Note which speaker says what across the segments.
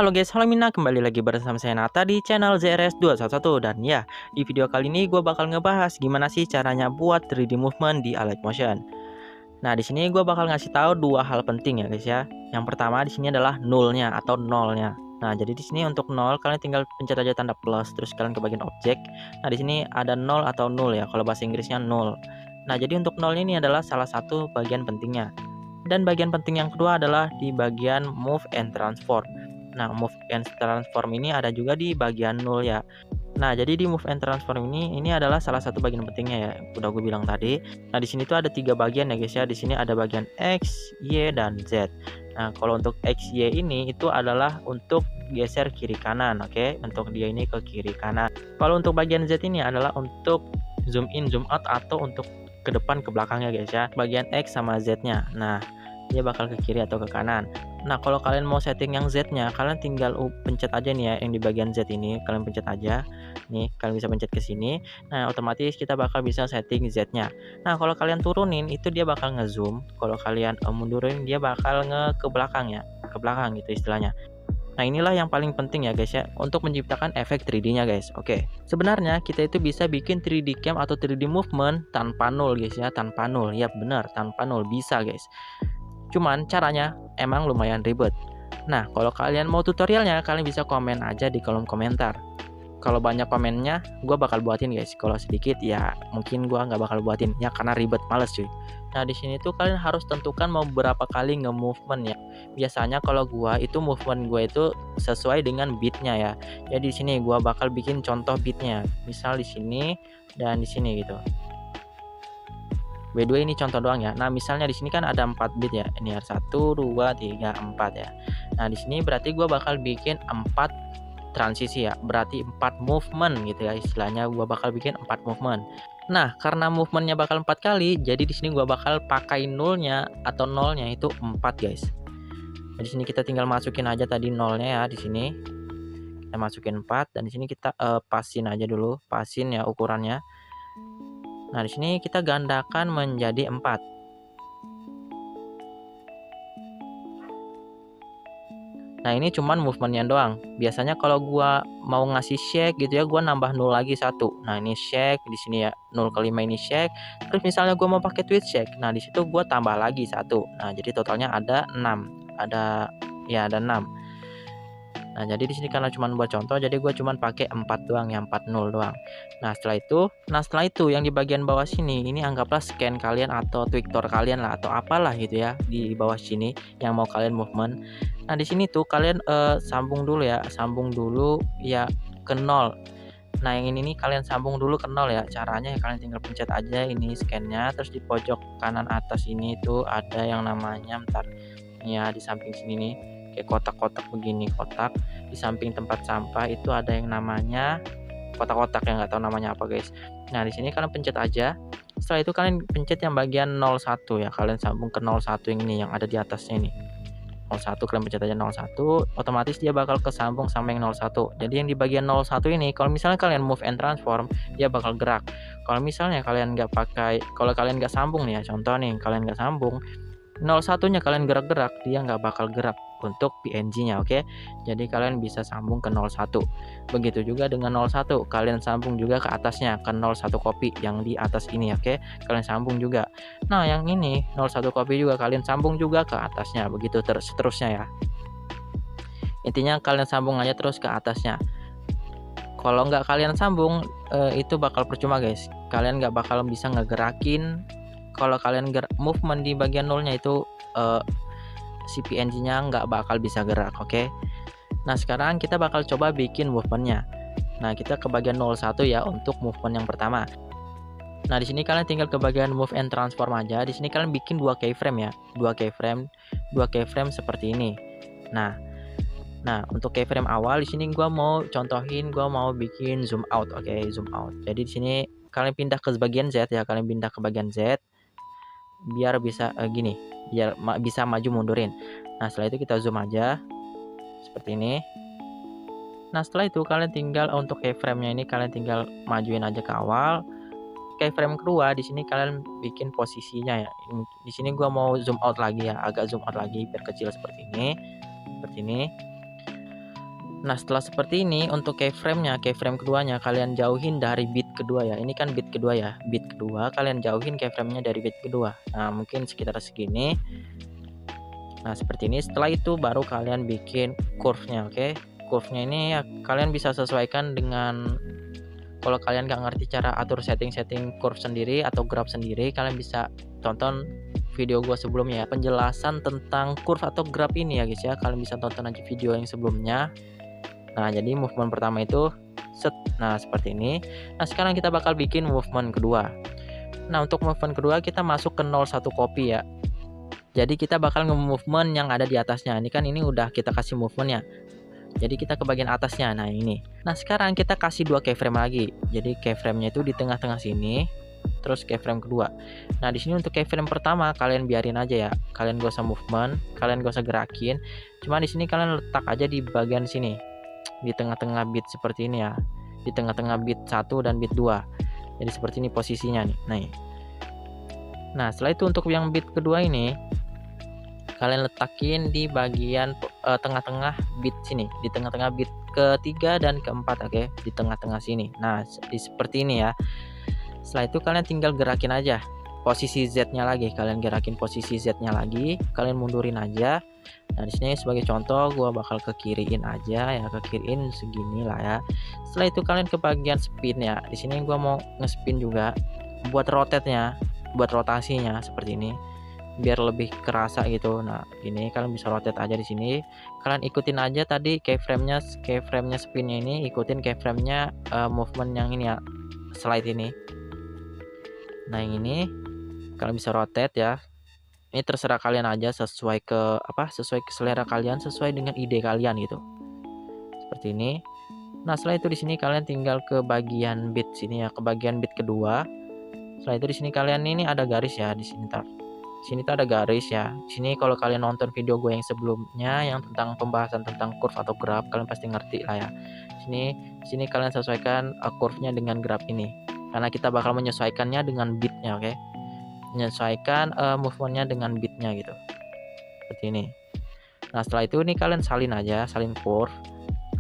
Speaker 1: Halo guys, halo Mina, kembali lagi bersama saya Nata di channel ZRS211. Dan ya, di video kali ini gue bakal ngebahas gimana sih caranya buat 3D movement di Alight Motion. Nah, di sini gue bakal ngasih tahu dua hal penting ya guys ya. Yang pertama di sini adalah nolnya atau nolnya. Nah, jadi di sini untuk nol kalian tinggal pencet aja tanda plus, terus kalian ke bagian objek. Nah, di sini ada nol atau nol ya, kalau bahasa Inggrisnya nol. Nah, jadi untuk nol ini adalah salah satu bagian pentingnya. Dan bagian penting yang kedua adalah di bagian move and transform. Nah, move and transform ini ada juga di bagian nol ya. Nah, jadi di move and transform ini adalah salah satu bagian pentingnya ya. Udah gue bilang tadi. Nah, di sini tuh ada tiga bagian ya guys ya. Di sini ada bagian X, Y, dan Z. Nah, kalau untuk X, Y ini itu adalah untuk geser kiri kanan, oke? Untuk dia ini ke kiri kanan. Kalau untuk bagian Z ini adalah untuk zoom in, zoom out atau untuk ke depan ke belakangnya guys ya. Bagian X sama Z-nya. Nah, dia bakal ke kiri atau ke kanan. Nah, kalau kalian mau setting yang Z-nya, kalian tinggal pencet aja nih ya yang di bagian Z ini, kalian pencet aja. Nih, kalian bisa pencet ke sini. Nah, otomatis kita bakal bisa setting Z-nya. Nah, kalau kalian turunin itu dia bakal nge-zoom. Kalau kalian mundurin dia bakal ke belakang ya, ke belakang gitu istilahnya. Nah, inilah yang paling penting ya guys ya, untuk menciptakan efek 3D-nya guys. Oke. Sebenarnya kita itu bisa bikin 3D cam atau 3D movement tanpa nol guys ya, tanpa nol. Ya benar, tanpa nol bisa guys. Cuman caranya emang lumayan ribet. Nah, kalau kalian mau tutorialnya, kalian bisa komen aja di kolom komentar. Kalau banyak komennya, gue bakal buatin guys. Kalau sedikit ya mungkin gue nggak bakal buatin ya karena ribet, males cuy. Nah, di sini tuh kalian harus tentukan mau berapa kali nge-movement ya. Biasanya kalau gue itu movement gue itu sesuai dengan beatnya ya. Jadi di sini gue bakal bikin contoh beatnya. Misal di sini dan di sini gitu. By the way ini contoh doang ya. Nah, misalnya di sini kan ada 4 bit ya. Ini ada 1 2 3 4 ya. Nah, di sini berarti gua bakal bikin 4 transisi ya. Berarti 4 movement gitu ya. Istilahnya gua bakal bikin 4 movement. Nah, karena movementnya bakal 4 kali, jadi di sini gua bakal pakai nolnya atau nolnya itu 4 guys. Nah, di sini kita tinggal masukin aja tadi nolnya ya di sini. Kita masukin 4 dan di sini kita pasin aja dulu, pasin ya ukurannya. Nah, di sini kita gandakan menjadi 4. Nah, ini cuman movementnya doang. Biasanya kalau gua mau ngasih shake gitu ya, gua nambah 0 lagi 1. Nah, ini shake di sini ya, 0 ke 5 ini shake. Terus misalnya gua mau pakai twist shake. Nah, di situ gua tambah lagi 1. Nah, jadi totalnya ada 6. Ada 6. Nah, jadi di sini karena cuma buat contoh, jadi gue cuma pakai 4 doang ya, 40 doang. Nah, setelah itu yang di bagian bawah sini, ini anggaplah scan kalian atau Twitter kalian lah atau apalah gitu ya di bawah sini yang mau kalian movement. Nah, di sini tuh kalian sambung dulu ya, ke 0. Nah, yang ini nih kalian sambung dulu ke 0 ya. Caranya ya kalian tinggal pencet aja ini scan-nya, terus di pojok kanan atas ini tuh ada yang namanya ya di samping sini nih kayak kotak-kotak begini, kotak di samping tempat sampah itu ada yang namanya kotak-kotak yang nggak tahu namanya apa guys. Nah, di sini kalian pencet aja. Setelah itu kalian pencet yang bagian 01 ya, kalian sambung ke 01 yang ini yang ada di atasnya ini. 01 kalian pencet aja 01, otomatis dia bakal kesambung sama yang 01. Jadi yang di bagian 01 ini kalau misalnya kalian move and transform dia bakal gerak. Kalau misalnya kalian nggak sambung nih ya, contoh nih kalian nggak sambung 01 nya kalian gerak-gerak dia nggak bakal gerak untuk PNG-nya, oke? Jadi kalian bisa sambung ke 01. Begitu juga dengan 01, kalian sambung juga ke atasnya ke 01 copy yang di atas ini, oke? Kalian sambung juga. Nah, yang ini 01 copy juga kalian sambung juga ke atasnya, begitu seterusnya ya. Intinya kalian sambung aja terus ke atasnya. Kalau nggak kalian sambung itu bakal percuma guys. Kalian nggak bakal bisa ngegerakin. Kalau kalian movement di bagian nolnya itu si PNG-nya nggak bakal bisa gerak, oke? Nah, sekarang kita bakal coba bikin movementnya. Nah, kita ke bagian 01 ya untuk movement yang pertama. Nah, di sini kalian tinggal ke bagian move and transform aja. Di sini kalian bikin 2 keyframe ya, 2 keyframe seperti ini. Nah, untuk keyframe awal di sini gua mau bikin zoom out, oke? Zoom out. Jadi di sini kalian pindah ke bagian Z ya, kalian pindah ke bagian Z biar bisa gini, biar bisa maju mundurin. Nah, setelah itu kita zoom aja seperti ini. Nah, setelah itu kalian tinggal untuk keyframe-nya ini kalian tinggal majuin aja ke awal. Keyframe kedua di sini kalian bikin posisinya ya. Di sini gua mau zoom out lagi ya, agak zoom out lagi biar kecil seperti ini. Seperti ini. Nah, setelah seperti ini untuk keyframe keduanya kalian jauhin dari bit kedua ya. Ini kan bit kedua ya. Bit kedua kalian jauhin keyframe-nya dari bit kedua. Nah, mungkin sekitar segini. Nah, seperti ini. Setelah itu baru kalian bikin curve-nya, oke? Curve-nya ini ya kalian bisa sesuaikan dengan, kalau kalian nggak ngerti cara atur setting-setting curve sendiri atau graph sendiri, kalian bisa tonton video gue sebelumnya ya, penjelasan tentang curve atau graph ini ya guys ya. Kalian bisa tonton aja video yang sebelumnya. Nah, jadi movement pertama itu set. Nah, seperti ini. Nah, sekarang kita bakal bikin movement kedua. Nah, untuk movement kedua kita masuk ke 01 copy ya. Jadi kita bakal nge-movement yang ada di atasnya. Ini kan ini udah kita kasih movement ya. Jadi kita ke bagian atasnya. Nah, ini. Nah, sekarang kita kasih dua keyframe lagi. Jadi keyframe-nya itu di tengah-tengah sini. Terus keyframe kedua. Nah, di sini untuk keyframe pertama kalian biarin aja ya. Kalian gak usah movement, kalian gak usah gerakin. Cuma di sini kalian letak aja di bagian sini. Di tengah-tengah bit seperti ini ya. Di tengah-tengah bit 1 dan bit 2. Jadi seperti ini posisinya nih. Nah, setelah itu untuk yang bit kedua ini kalian letakin di bagian tengah-tengah bit sini, di tengah-tengah bit ketiga dan keempat, oke, di tengah-tengah sini. Nah, seperti ini ya. Setelah itu kalian tinggal gerakin aja posisi Z-nya lagi, kalian gerakin posisi Z-nya lagi, kalian mundurin aja. Nah, di sini sebagai contoh gua bakal ke kiriin aja ya, ke kiriin segini lah ya. Setelah itu kalian ke bagian spin ya. Di sini gua mau nge-spin juga buat rotate-nya, buat rotasinya seperti ini, biar lebih kerasa gitu. Nah, ini kalian bisa rotate aja di sini. Kalian ikutin aja tadi keyframe-nya spinnya ini, ikutin keyframe-nya movement yang ini ya, slide ini. Nah, yang ini kalian bisa rotate ya. Ini terserah kalian aja, sesuai ke selera kalian, sesuai dengan ide kalian gitu. Seperti ini. Nah, setelah itu di sini kalian tinggal ke bagian bit sini ya, ke bagian bit kedua. Setelah itu di sini kalian ini ada garis ya di sini tar. Sini tuh ada garis ya. Sini kalau kalian nonton video gue yang sebelumnya yang tentang pembahasan tentang curve atau graph, kalian pasti ngerti lah ya. Sini kalian sesuaikan curve-nya dengan graph ini. Karena kita bakal menyesuaikannya dengan bitnya, oke? Menyesuaikan movement-nya dengan bitnya gitu. Seperti ini. Nah, setelah itu nih kalian salin aja, salin curve.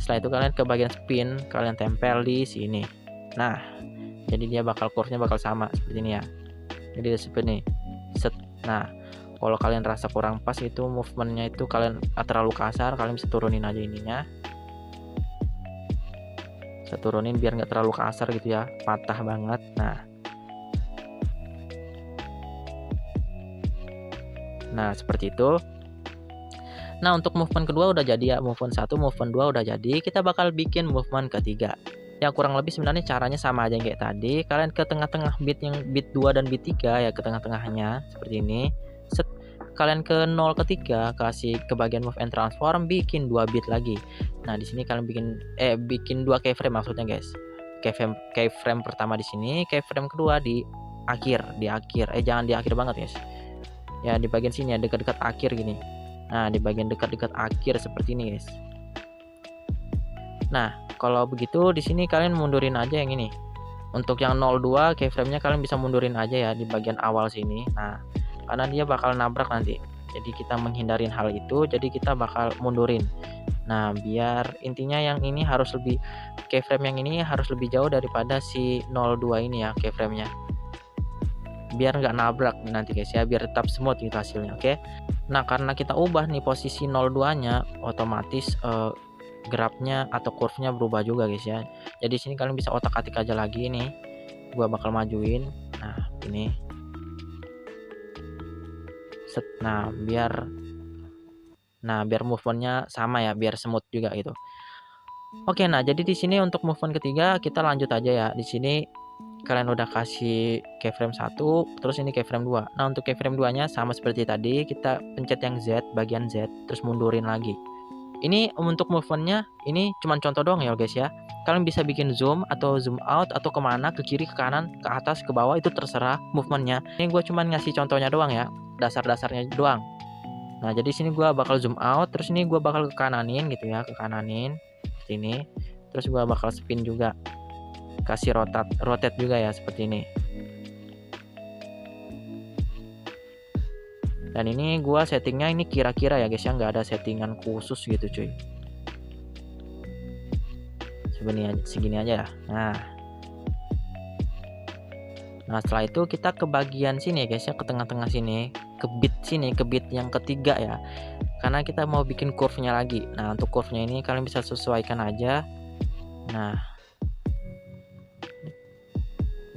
Speaker 1: Setelah itu kalian ke bagian spin, kalian tempel di sini. Nah, jadi dia curve-nya bakal sama seperti ini ya. Jadi seperti ini. Set. Nah, kalau kalian rasa kurang pas itu movementnya itu kalian terlalu kasar, kalian bisa turunin aja ininya. Saya turunin biar nggak terlalu kasar gitu ya, patah banget. Nah, seperti itu. Nah, untuk movement kedua udah jadi ya, movement 1, movement 2 udah jadi. Kita bakal bikin movement ketiga. Ya kurang lebih sebenarnya caranya sama aja yang kayak tadi. Kalian ke tengah-tengah bit yang bit 2 dan bit 3 ya, ke tengah-tengahnya seperti ini. Set, kalian ke 0 ke 3 kasih ke bagian move and transform, bikin 2 bit lagi. Nah, di sini kalian bikin 2 keyframe maksudnya guys. Keyframe pertama di sini, keyframe kedua di akhir, jangan di akhir banget guys. Ya di bagian sini ya, dekat-dekat akhir gini. Nah, di bagian dekat-dekat akhir seperti ini guys. Nah, kalau begitu di sini kalian mundurin aja yang ini. Untuk yang 02 keyframe-nya kalian bisa mundurin aja ya di bagian awal sini. Nah, karena dia bakal nabrak nanti. Jadi kita menghindarin hal itu, jadi kita bakal mundurin. Nah, biar intinya yang ini harus lebih, keyframe yang ini harus lebih jauh daripada si 02 ini ya keyframe-nya. Biar nggak nabrak nanti guys ya, biar tetap smooth gitu hasilnya, oke? Nah, karena kita ubah nih posisi 02-nya, otomatis grafnya atau curve-nya berubah juga guys ya. Jadi sini kalian bisa otak-atik aja lagi nih. Gua bakal majuin. Nah, ini. Set. Nah, biar movement-nya sama ya, biar smooth juga gitu. Oke, nah jadi di sini untuk movement ketiga kita lanjut aja ya. Di sini kalian udah kasih keyframe 1, terus ini keyframe 2. Nah, untuk keyframe 2-nya sama seperti tadi, kita pencet yang Z, bagian Z, terus mundurin lagi. Ini untuk movementnya ini cuma contoh doang ya guys ya. Kalian bisa bikin zoom atau zoom out atau kemana, ke kiri, ke kanan, ke atas, ke bawah, itu terserah movementnya. Ini gue cuma ngasih contohnya doang ya, dasar-dasarnya doang. Nah, jadi sini gue bakal zoom out, terus ini gue bakal ke kananin gitu ya, ke kananin seperti ini. Terus gue bakal spin juga, kasih rotate juga ya seperti ini. Dan ini gua settingnya ini kira-kira ya guys ya, nggak ada settingan khusus gitu cuy. segini aja ya. Nah setelah itu kita ke bagian sini ya guys ya, ke tengah-tengah sini, ke bit yang ketiga ya, karena kita mau bikin curve-nya lagi. Nah untuk curve-nya ini kalian bisa sesuaikan aja. Nah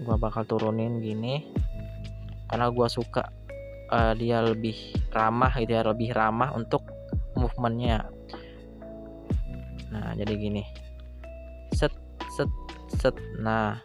Speaker 1: gua bakal turunin gini karena gua suka dia lebih ramah gitu ya, lebih ramah untuk movementnya. Nah jadi gini, set set set. Nah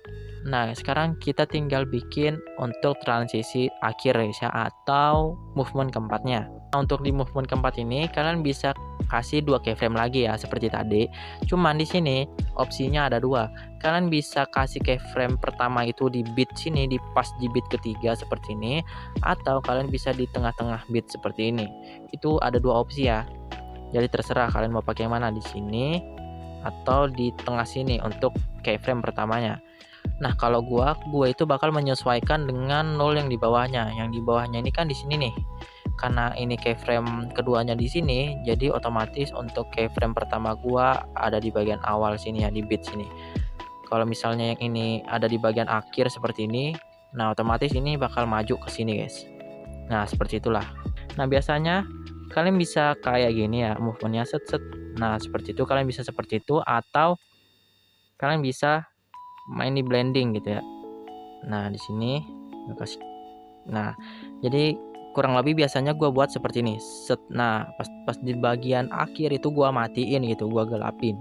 Speaker 1: sekarang kita tinggal bikin untuk transisi akhir guys ya, atau movement keempatnya. Nah, untuk di movement keempat ini kalian bisa kasih 2 keyframe lagi ya seperti tadi. Cuman di sini opsinya ada 2. Kalian bisa kasih keyframe pertama itu di bit sini, di pas di bit ketiga seperti ini, atau kalian bisa di tengah-tengah bit seperti ini. Itu ada 2 opsi ya. Jadi terserah kalian mau pakai yang mana, di sini atau di tengah sini untuk keyframe pertamanya. Nah kalau gua itu bakal menyesuaikan dengan 0 yang di bawahnya. Yang di bawahnya ini kan di sini nih. Karena ini keyframe keduanya di sini, jadi otomatis untuk keyframe pertama gua ada di bagian awal sini ya, di bit sini. Kalau misalnya yang ini ada di bagian akhir seperti ini, nah otomatis ini bakal maju ke sini guys. Nah seperti itulah. Nah biasanya kalian bisa kayak gini ya movementnya, set set. Nah seperti itu, kalian bisa seperti itu, atau kalian bisa main di blending gitu ya. Nah di sini kasih. Nah jadi kurang lebih biasanya gue buat seperti ini, set. Nah pas di bagian akhir itu gue matiin gitu, gue gelapin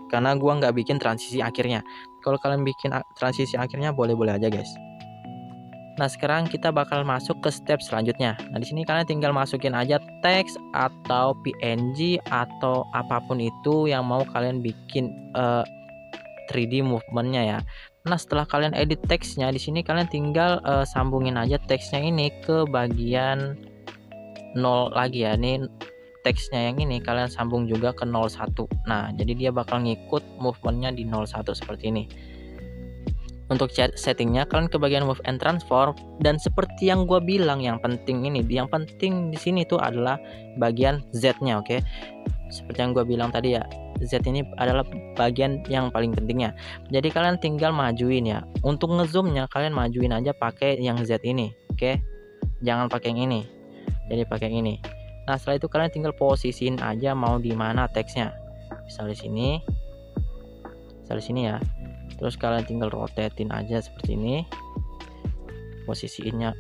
Speaker 1: karena gue nggak bikin transisi akhirnya. Kalau kalian bikin transisi akhirnya boleh-boleh aja guys. Nah sekarang kita bakal masuk ke step selanjutnya. Nah di sini kalian tinggal masukin aja teks atau PNG atau apapun itu yang mau kalian bikin 3D movementnya ya. Nah setelah kalian edit teksnya, di sini kalian tinggal sambungin aja teksnya ini ke bagian 0 lagi ya. Ini teksnya yang ini kalian sambung juga ke 01. Nah jadi dia bakal ngikut movementnya di 01 seperti ini. Untuk settingnya kalian ke bagian move and transform, dan seperti yang gue bilang yang penting di sini tuh adalah bagian Z-nya, oke? Seperti yang gue bilang tadi ya, Z ini adalah bagian yang paling pentingnya. Jadi kalian tinggal majuin ya. Untuk ngezoomnya kalian majuin aja pakai yang Z ini, oke? Jangan pakai yang ini. Jadi pakai yang ini. Nah setelah itu kalian tinggal posisiin aja mau di mana teksnya. Misal di sini, ya. Terus kalian tinggal rotatein aja seperti ini. Posisiinnya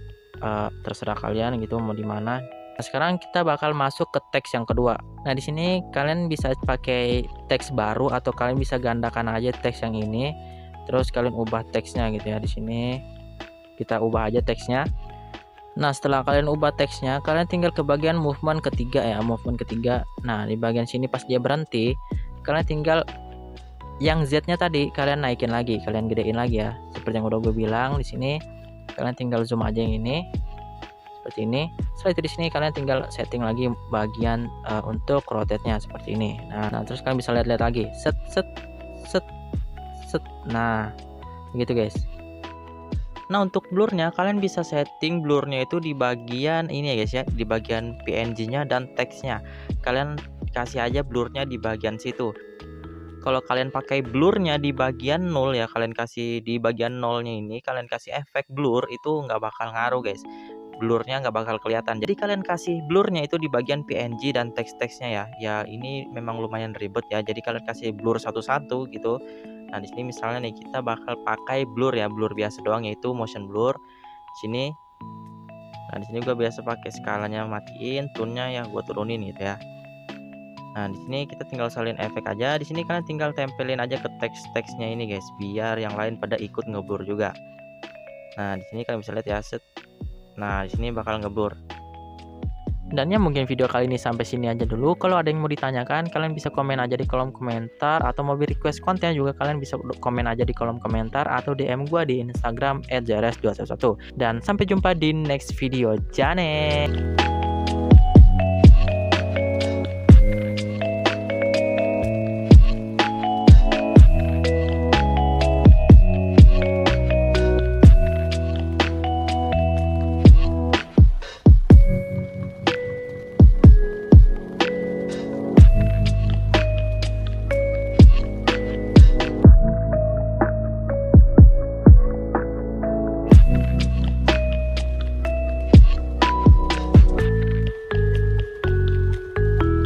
Speaker 1: terserah kalian gitu mau di mana. Nah, sekarang kita bakal masuk ke teks yang kedua. Nah, di sini kalian bisa pakai teks baru atau kalian bisa gandakan aja teks yang ini. Terus kalian ubah teksnya gitu ya. Di sini kita ubah aja teksnya. Nah, setelah kalian ubah teksnya, kalian tinggal ke bagian movement ketiga ya, movement ketiga. Nah, di bagian sini pas dia berhenti, kalian tinggal yang Z-nya tadi kalian naikin lagi, kalian gedein lagi ya. Seperti yang udah gue bilang di sini, kalian tinggal zoom aja yang ini. Seperti ini. Setelah itu di sini kalian tinggal setting lagi bagian untuk rotate-nya seperti ini. Nah, terus kalian bisa lihat lagi. Set set set set. Nah, gitu guys. Nah, untuk blurnya kalian bisa setting blurnya itu di bagian ini ya guys ya, di bagian PNG-nya dan teksnya. Kalian kasih aja blurnya di bagian situ. Kalau kalian pakai blurnya di bagian 0 ya, kalian kasih di bagian 0-nya ini, kalian kasih efek blur, itu nggak bakal ngaruh guys. Blurnya nggak bakal kelihatan. Jadi kalian kasih blurnya itu di bagian PNG dan teks-teksnya ya. Ya ini memang lumayan ribet ya. Jadi kalian kasih blur satu-satu gitu. Nah di sini misalnya nih kita bakal pakai blur ya, blur biasa doang, yaitu motion blur. Sini. Nah di sini gue biasa pakai skalanya matiin, tone-nya ya gue turunin gitu ya. Nah, di sini kita tinggal salin efek aja. Di sini kalian tinggal tempelin aja ke teks-teksnya ini guys, biar yang lain pada ikut ngeblur juga. Nah, di sini kalian bisa lihat ya, set. Nah, di sini bakal ngeblur. Dan ya mungkin video kali ini sampai sini aja dulu. Kalau ada yang mau ditanyakan, kalian bisa komen aja di kolom komentar, atau mau request konten juga kalian bisa komen aja di kolom komentar atau DM gua di Instagram @jrs211. Dan sampai jumpa di next video. Jane.